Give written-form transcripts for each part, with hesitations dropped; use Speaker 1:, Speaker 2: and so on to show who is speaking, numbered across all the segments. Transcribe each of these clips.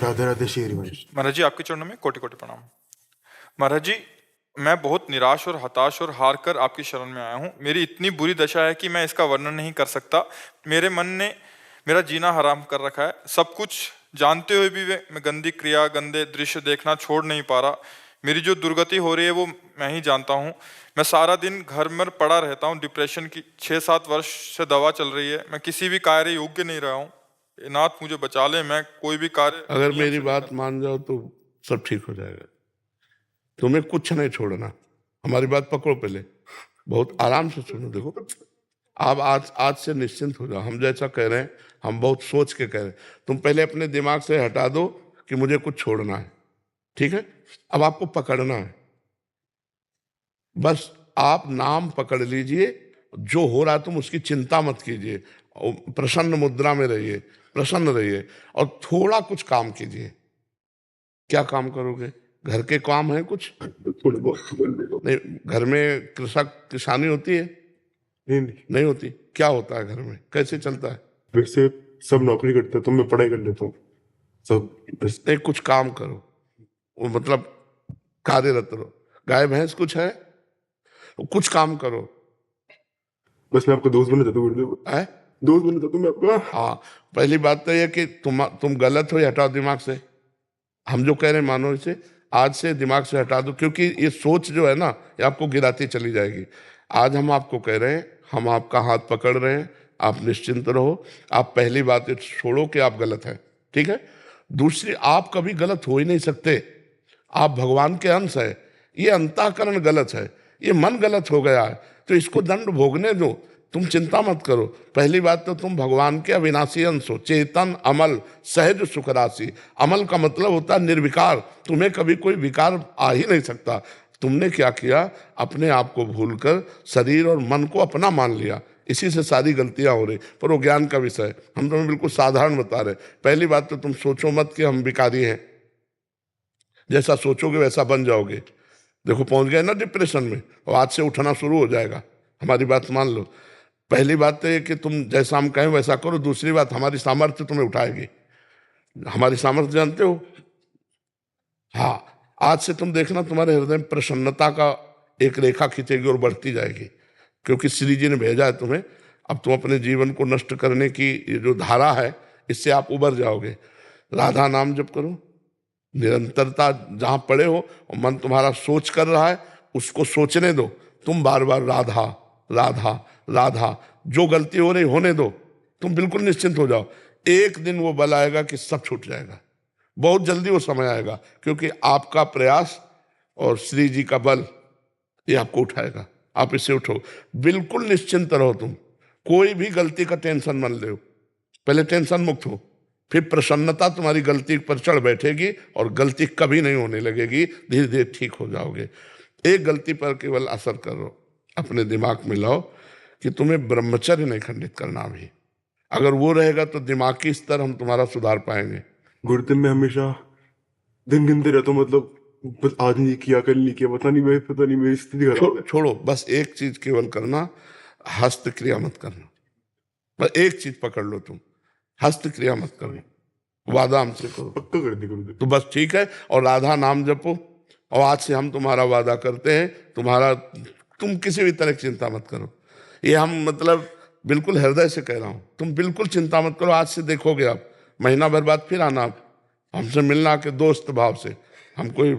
Speaker 1: राधे राधे श्री महाराज।
Speaker 2: महाराज जी, आपके चरणों में कोटि कोटि प्रणाम। महाराज जी, मैं बहुत निराश और हताश और हार कर आपकी शरण में आया हूँ। मेरी इतनी बुरी दशा है कि मैं इसका वर्णन नहीं कर सकता। मेरे मन ने मेरा जीना हराम कर रखा है। सब कुछ जानते हुए भी मैं गंदी क्रिया, गंदे दृश्य देखना छोड़ नहीं पा रहा। मेरी जो दुर्गति हो रही है वो मैं ही जानता हूँ। मैं सारा दिन घर में पड़ा रहता हूँ। डिप्रेशन की 6-7 वर्ष से दवा चल रही है। मैं किसी भी कार्य योग्य नहीं रहा हूँ। नाथ मुझे बचा ले, मैं कोई भी कार्य
Speaker 3: अगर
Speaker 2: नियम
Speaker 3: मेरी
Speaker 2: से नहीं
Speaker 3: बात
Speaker 2: कर-
Speaker 3: मान जाओ तो सब ठीक हो जाएगा। तुम्हें कुछ नहीं छोड़ना। हमारी बात पकड़ो, पहले बहुत आराम से सुनो। देखो, आप आज आज से निश्चिंत हो जाओ। हम जैसा कह रहे हैं, हम बहुत सोच के कह रहे हैं। तुम पहले अपने दिमाग से हटा दो कि मुझे कुछ छोड़ना है, ठीक है? अब आपको पकड़ना है। बस आप नाम पकड़ लीजिए। जो हो रहा है तुम उसकी चिंता मत कीजिए। और प्रसन्न मुद्रा में रहिए, प्रसन्न रहिए और थोड़ा कुछ काम कीजिए। क्या काम करोगे? घर के काम है कुछ?
Speaker 1: थोड़े बहुत
Speaker 3: नहीं, घर में कृषक किसानी होती है?
Speaker 1: नहीं।
Speaker 3: नहीं होती। क्या होता है घर में? कैसे चलता है?
Speaker 1: वैसे सब नौकरी करते हैं तो मैं पढ़ाई कर लेता हूँ सब बस।
Speaker 3: नहीं, कुछ काम करो। वो मतलब कार्यरत रहो। गाय भैंस कुछ है? कुछ काम करो।
Speaker 1: बस मैं आपका दोस्त बनना चाहता हूँ गुरुदेव।
Speaker 3: है?
Speaker 1: दोस्त बनना चाहता हूँ मैं आपका।
Speaker 3: हाँ, पहली बात तो यह कि तुम गलत हो, ये हटाओ दिमाग से। हम जो कह रहे हैं मानो इसे आज से दिमाग से हटा दो, क्योंकि ये सोच जो है ना, ये आपको गिराती चली जाएगी। आज हम आपको कह रहे हैं, हम आपका हाथ पकड़ रहे हैं, आप निश्चिंत रहो। आप पहली बात ये छोड़ो कि आप गलत हैं, ठीक है? दूसरी, आप कभी गलत हो ही नहीं सकते। आप भगवान के अंश है। ये अंतःकरण गलत है, ये मन गलत हो गया है, तो इसको दंड भोगने दो। तुम चिंता मत करो। पहली बात तो तुम भगवान के अविनाशी अंश हो, चेतन, अमल, सहज सुख राशि। अमल का मतलब होता है निर्विकार। तुम्हें कभी कोई विकार आ ही नहीं सकता। तुमने क्या किया? अपने आप को भूलकर शरीर और मन को अपना मान लिया। इसी से सारी गलतियां हो रही। पर वो ज्ञान का विषय है, हम तुम्हें बिल्कुल साधारण बता रहे। पहली बात तो तुम सोचो मत कि हम विकारी हैं। जैसा सोचोगे वैसा बन जाओगे। देखो, पहुंच गए ना डिप्रेशन में, और आज से उठना शुरू हो जाएगा। हमारी बात मान लो। पहली बात तो ये कि तुम जैसा हम कहें वैसा करो। दूसरी बात, हमारी सामर्थ्य तुम्हें उठाएगी। हमारी सामर्थ्य जानते हो? हाँ, आज से तुम देखना तुम्हारे हृदय में प्रसन्नता का एक रेखा खींचेगी और बढ़ती जाएगी, क्योंकि श्री जी ने भेजा है तुम्हें। अब तुम अपने जीवन को नष्ट करने की ये जो धारा है, इससे आप उबर जाओगे। राधा नाम जप करो, निरंतरता। जहां पड़े हो और मन तुम्हारा सोच कर रहा है, उसको सोचने दो। तुम बार बार राधा राधा राधा, जो गलती हो रही होने दो। तुम बिल्कुल निश्चिंत हो जाओ। एक दिन वो बल आएगा कि सब छूट जाएगा। बहुत जल्दी वो समय आएगा, क्योंकि आपका प्रयास और श्री जी का बल ये आपको उठाएगा। आप इससे उठो, बिल्कुल निश्चिंत रहो। तुम कोई भी गलती का टेंशन मत लो। पहले टेंशन मुक्त हो, फिर प्रसन्नता तुम्हारी गलती पर चढ़ बैठेगी और गलती कभी नहीं होने लगेगी। धीरे धीरे ठीक हो जाओगे। एक गलती पर केवल असर करो, अपने दिमाग में लाओ कि तुम्हें ब्रह्मचर्य नहीं खंडित करना भी। अगर वो रहेगा तो दिमागी स्तर हम तुम्हारा सुधार पाएंगे।
Speaker 1: गुरुदेव मैं हमेशा दिन गिनते रहता हूँ, मतलब बस आज नहीं किया, कल नहीं किया, पता नहीं मेरी स्थिति खराब है।
Speaker 3: छोड़ो, बस एक चीज केवल करना, हस्त क्रिया मत करना। बस एक चीज पकड़ लो तुम, हस्त क्रिया मत करना। वादा हमसे करो
Speaker 1: पक्का कर दी गुरुदेव।
Speaker 3: तो बस ठीक है। और राधा नाम जपो। और आज से हम तुम्हारा वादा करते हैं, तुम किसी भी तरह की चिंता मत करो। ये हम मतलब बिल्कुल हृदय से कह रहा हूं। तुम बिल्कुल चिंता मत करो। आज से देखोगे आप, महीना भर बाद फिर आना आप हमसे मिलना के दोस्त भाव से। हम कोई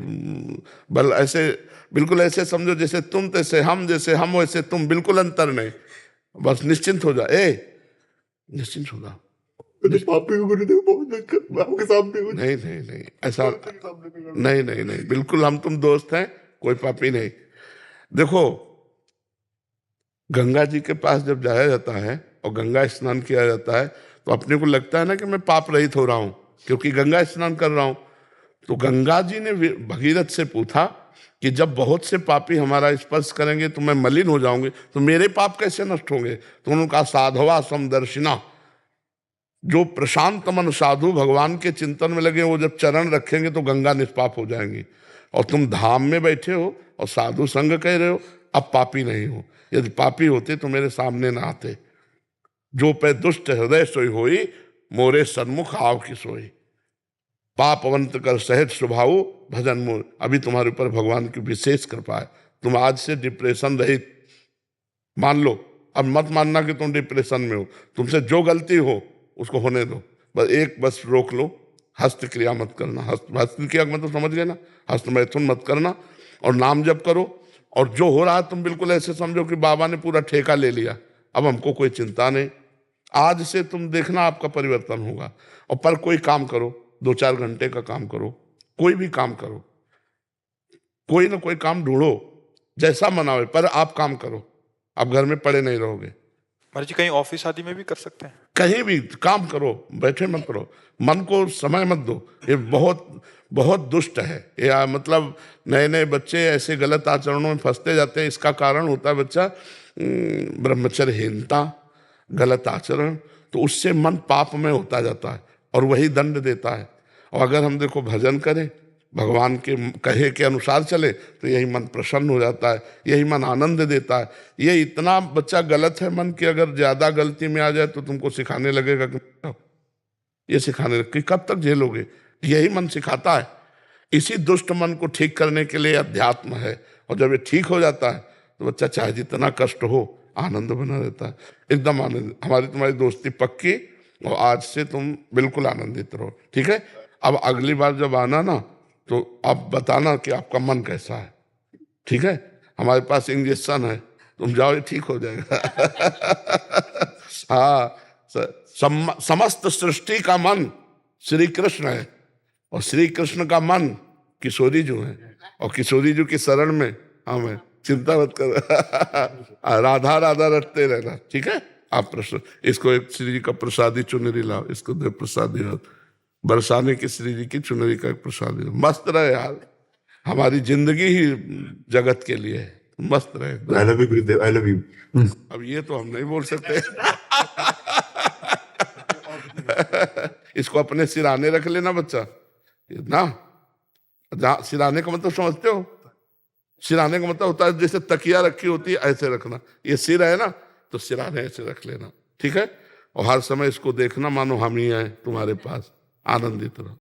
Speaker 3: बल ऐसे, बिल्कुल ऐसे समझो जैसे तुम तैसे हम, जैसे हम वैसे तुम, बिल्कुल अंतर नहीं। बस निश्चिंत हो जा। निश्चिंत हो जा।
Speaker 1: मैं तो पापी हूँ गुरुदेव, बहुत आपके सामने हूँ।
Speaker 3: नहीं नहीं नहीं, ऐसा
Speaker 1: आपके सामने नहीं करना।
Speaker 3: नहीं नहीं नहीं, बिल्कुल हम तुम दोस्त हैं, कोई पापी नहीं। देखो, गंगा जी के पास जब जाया जाता है और गंगा स्नान किया जाता है, तो अपने को लगता है ना कि मैं पाप रहित हो रहा हूं, क्योंकि गंगा स्नान कर रहा हूं। तो गंगा जी ने भगीरथ से पूछा कि जब बहुत से पापी हमारा स्पर्श करेंगे तो मैं मलिन हो जाऊंगी, तो मेरे पाप कैसे नष्ट होंगे? तो उन्होंने कहा, साधवा समदर्शिना। जो प्रशांत मन साधु भगवान के चिंतन में लगे, वो जब चरण रखेंगे तो गंगा निष्पाप हो जाएंगी। और तुम धाम में बैठे हो और साधु संग कह रहे हो, अब पापी नहीं हो। यदि पापी होते तो मेरे सामने ना आते। जो पे दुष्ट हृदय सोई होई, मोरे सन्मुख आव की सोई। पापवंत कर सहज स्वभाव भजन मोर। अभी तुम्हारे ऊपर भगवान की विशेष कृपा है, तुम आज से डिप्रेशन रहित मान लो। अब मत मानना कि तुम डिप्रेशन में हो, तुमसे जो गलती हो उसको होने दो, बस रोक लो, हस्त क्रिया मत करना। हस्त क्रिया मतलब समझ गए ना, हस्त मैथुन मत करना, और नाम जप करो। और जो हो रहा है तुम बिल्कुल ऐसे समझो कि बाबा ने पूरा ठेका ले लिया, अब हमको कोई चिंता नहीं। आज से तुम देखना आपका परिवर्तन होगा। और पर कोई काम करो, 2-4 घंटे का काम करो, कोई भी काम करो, कोई ना कोई काम ढूंढो, जैसा मन आवे, पर आप काम करो, आप घर में पड़े नहीं रहोगे।
Speaker 2: महाराज जी कहीं ऑफिस आदि में भी कर सकते हैं?
Speaker 3: कहीं भी काम करो, बैठे मत करो, मन को समय मत दो। ये बहुत बहुत दुष्ट है। या मतलब नए नए बच्चे ऐसे गलत आचरणों में फंसते जाते हैं। इसका कारण होता है बच्चा ब्रह्मचर्यहीनता, गलत आचरण, तो उससे मन पाप में होता जाता है और वही दंड देता है। और अगर हम देखो भजन करें, भगवान के कहे के अनुसार चले, तो यही मन प्रसन्न हो जाता है, यही मन आनंद देता है। ये इतना बच्चा गलत है मन कि अगर ज्यादा गलती में आ जाए तो तुमको सिखाने लगेगा कि ये सिखाने कि कब तक झेलोगे। यही मन सिखाता है। इसी दुष्ट मन को ठीक करने के लिए अध्यात्म है। और जब ये ठीक हो जाता है तो बच्चा चाहे जितना कष्ट हो आनंद बना रहता है, एकदम आनंद। हमारी तुम्हारी दोस्ती पक्की, और आज से तुम बिल्कुल आनंदित रहो, ठीक है। अब अगली बार जब आना ना, तो आप बताना कि आपका मन कैसा है, ठीक है। हमारे पास इंजेक्शन है, तुम जाओ, ये ठीक हो जाएगा। हाँ, समस्त सृष्टि का मन श्री कृष्ण है, और श्री कृष्ण का मन किशोरी जी है, और किशोरी जी की शरण में हम हैं। चिंता मत कर। राधा राधा रटते रहना, ठीक है। आप प्रश्न इसको एक श्री जी का प्रसादी चुनरी लाओ, इसको दे प्रसादी, बरसाने की श्री जी की चुनरी का एक प्रसादी। मस्त रहे यार, हमारी जिंदगी ही जगत के लिए है, मस्त रहे।
Speaker 1: I love you Gurudev, I love you.
Speaker 3: अब ये तो हम नहीं बोल सकते। इसको अपने सिराने रख लेना बच्चा ना। सिराने का मतलब समझते हो? सिराने का मतलब होता है जैसे तकिया रखी होती है, ऐसे रखना। ये सिर है ना, तो सिराने ऐसे रख लेना, ठीक है। और हर समय इसको देखना मानो हम ही हैं तुम्हारे पास। आनंदित रहो।